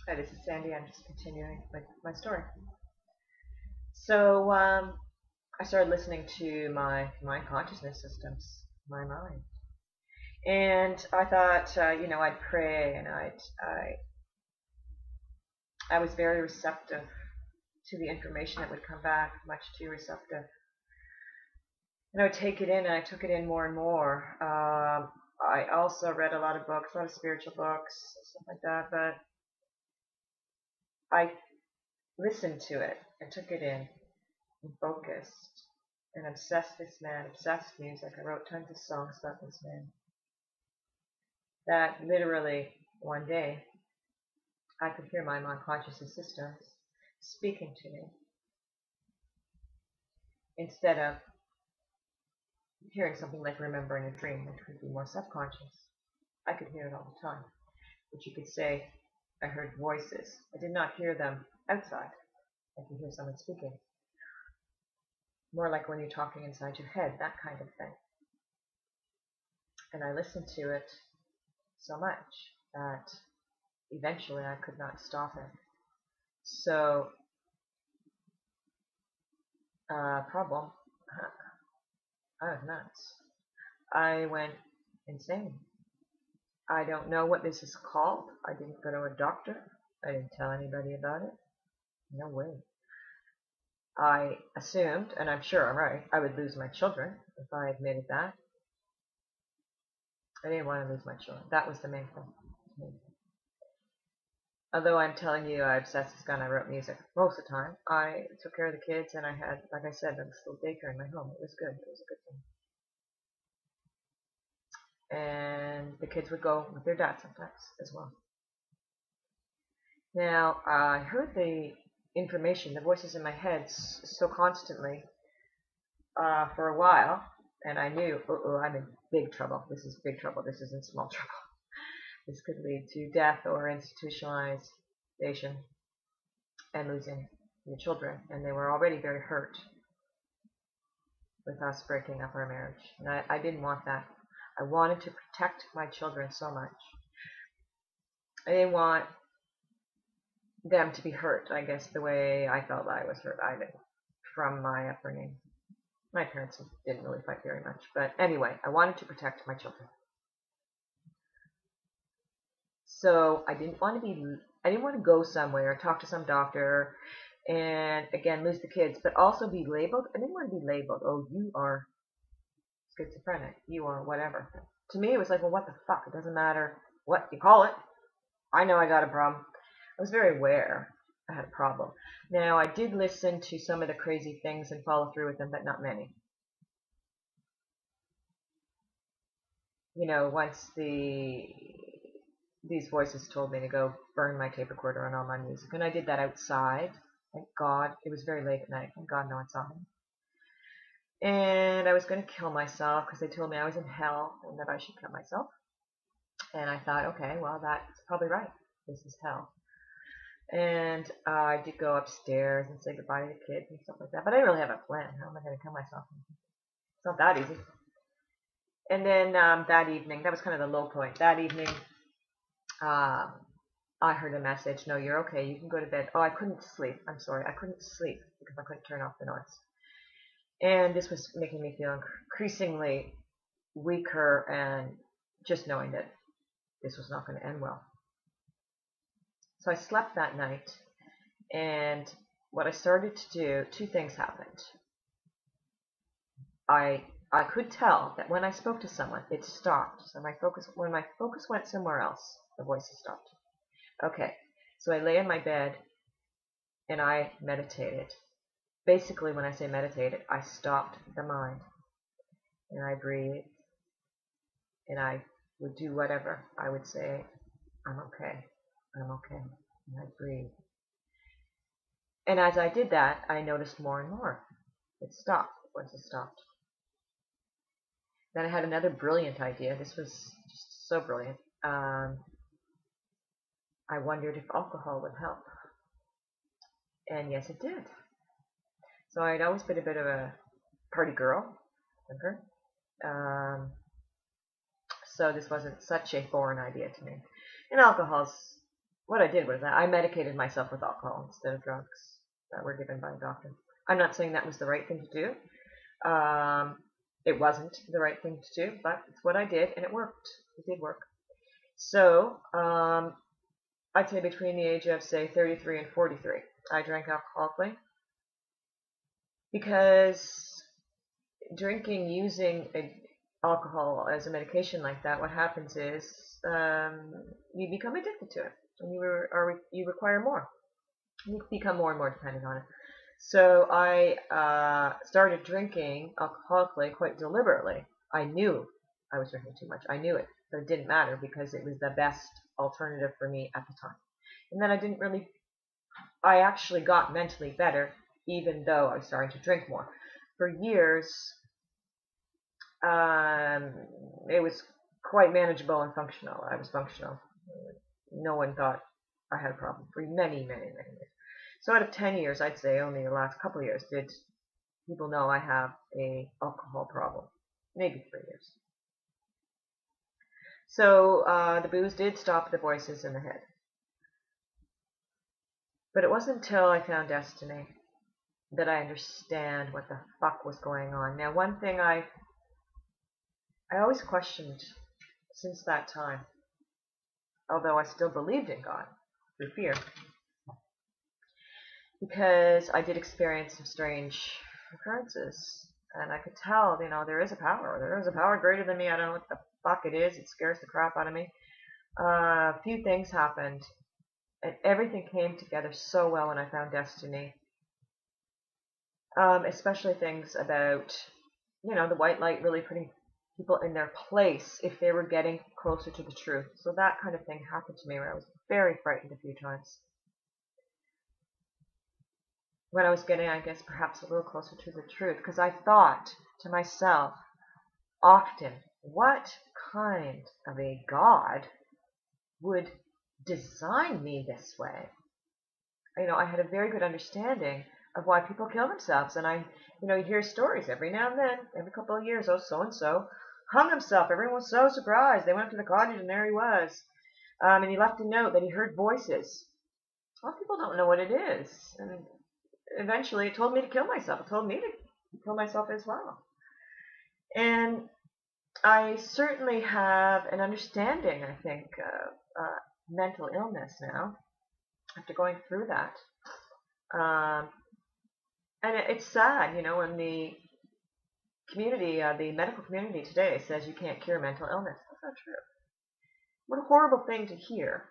Hi, this is Sandy. I'm just continuing with my story. So I started listening to my consciousness systems, my mind, and I thought, I'd pray, and I was very receptive to the information that would come back, much too receptive, and I would take it in, and I took it in more and more. I also read a lot of books, a lot of spiritual books, stuff like that, but I listened to it and took it in and focused and obsessed this man, obsessed music. I wrote tons of songs about this man. That literally one day I could hear my unconscious systems speaking to me instead of hearing something like remembering a dream, which would be more subconscious. I could hear it all the time, which you could say I heard voices. I did not hear them outside. I could hear someone speaking. More like when you're talking inside your head, that kind of thing. And I listened to it so much that eventually I could not stop it. So, problem, I was nuts. I went insane. I don't know what this is called. I didn't go to a doctor. I didn't tell anybody about it. No way. I assumed, and I'm sure I'm right, I would lose my children if I admitted that. I didn't want to lose my children. That was the main thing. Although I'm telling you I obsessed this gun, I wrote music most of the time. I took care of the kids, and I had, like I said, a little daycare in my home. It was good. It was a good thing. And the kids would go with their dad sometimes as well. Now, I heard the information, the voices in my head so constantly for a while, and I knew, I'm in big trouble. This is big trouble. This isn't small trouble. This could lead to death or institutionalization and losing your children. And they were already very hurt with us breaking up our marriage. And I didn't want that. I wanted to protect my children so much. I didn't want them to be hurt, I guess, the way I felt I was hurt from my upbringing. My parents didn't really fight very much. But anyway, I wanted to protect my children. So I didn't want to go somewhere, talk to some doctor, and again, lose the kids, but also be labeled. I didn't want to be labeled, oh, you are schizophrenic, you are whatever. To me, it was like, well, what the fuck? It doesn't matter what you call it. I know I got a problem. I was very aware I had a problem. Now, I did listen to some of the crazy things and follow through with them, but not many. Once these voices told me to go burn my tape recorder and all my music, and I did that outside. Thank God. It was very late at night. Thank God no one saw me. And I was going to kill myself because they told me I was in hell and that I should kill myself. And I thought, okay, well, that's probably right. This is hell. And I did go upstairs and say goodbye to the kids and stuff like that. But I didn't really have a plan. How am I going to kill myself? It's not that easy. And then that evening, that was kind of the low point. That evening, I heard a message, no, you're okay, you can go to bed. Oh, I couldn't sleep. I'm sorry, I couldn't sleep because I couldn't turn off the noise. And this was making me feel increasingly weaker and just knowing that this was not going to end well. So I slept that night, and what I started to do, two things happened. I could tell that when I spoke to someone, it stopped. So when my focus went somewhere else, the voices stopped. Okay, so I lay in my bed and I meditated. Basically, when I say meditated, I stopped the mind and I breathed and I would do whatever. I would say, I'm okay, I'm okay, and I breathe. And as I did that, I noticed more and more. It stopped. The voices stopped. Then I had another brilliant idea. This was just so brilliant. I wondered if alcohol would help. And yes, it did. So I'd always been a bit of a party girl, so this wasn't such a foreign idea to me. And alcohol's, what I did was I medicated myself with alcohol instead of drugs that were given by a doctor. I'm not saying that was the right thing to do. It wasn't the right thing to do, but it's what I did, and it worked. It did work. So, I'd say between the age of, say, 33 and 43, I drank alcoholically. Because drinking using alcohol as a medication like that, what happens is you become addicted to it, and you require more. You become more and more dependent on it. So I started drinking alcoholically quite deliberately. I knew I was drinking too much. I knew it, but it didn't matter because it was the best alternative for me at the time. And then I actually got mentally better, even though I was starting to drink more. For years, it was quite manageable and functional. I was functional. No one thought I had a problem for many, many, many years. So out of 10 years, I'd say only the last couple of years did people know I have a alcohol problem. Maybe 3 years. So the booze did stop the voices in the head. But it wasn't until I found Destiny that I understand what the fuck was going on. Now, one thing I always questioned since that time, although I still believed in God through fear, because I did experience some strange occurrences, and I could tell, there is a power greater than me. I don't know what the fuck it is. It scares the crap out of me. A few things happened, and everything came together so well when I found Destiny. Especially things about, the white light really putting people in their place if they were getting closer to the truth. So that kind of thing happened to me where I was very frightened a few times. When I was getting, I guess, perhaps a little closer to the truth, because I thought to myself often, what kind of a God would design me this way? I had a very good understanding of why people kill themselves, and you hear stories every now and then, every couple of years, so-and-so hung himself. Everyone was so surprised. They went up to the cottage, and there he was. And he left a note that he heard voices. A lot of people don't know what it is, and eventually it told me to kill myself. It told me to kill myself as well. And I certainly have an understanding, I think, of mental illness now, after going through that. And it's sad, when the community, the medical community today says you can't cure mental illness. That's not true. What a horrible thing to hear.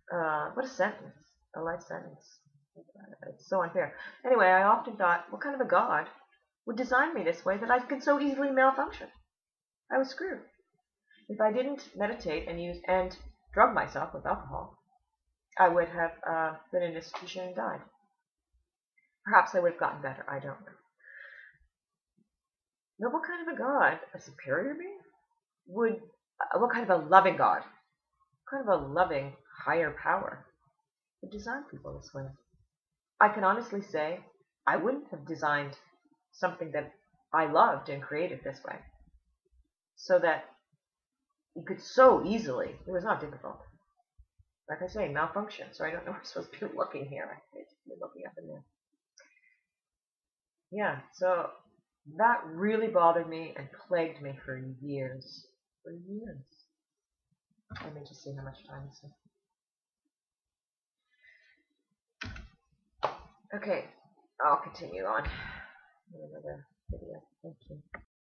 What a sentence, a life sentence. It's so unfair. Anyway, I often thought, what kind of a God would design me this way that I could so easily malfunction? I was screwed. If I didn't meditate and drug myself with alcohol, I would have been in an institution and died. Perhaps I would have gotten better. I don't know. Now, what kind of a God, a superior being, what kind of a loving God, what kind of a loving higher power would design people this way? I can honestly say I wouldn't have designed something that I loved and created this way, so that you could so easily, it was not difficult, like I say, malfunction. So I don't know where I'm supposed to be looking here. I hate to be looking up in there. Yeah, so that really bothered me and plagued me for years. For years. Let me just see how much time is left. Okay, I'll continue on in another video. Thank you.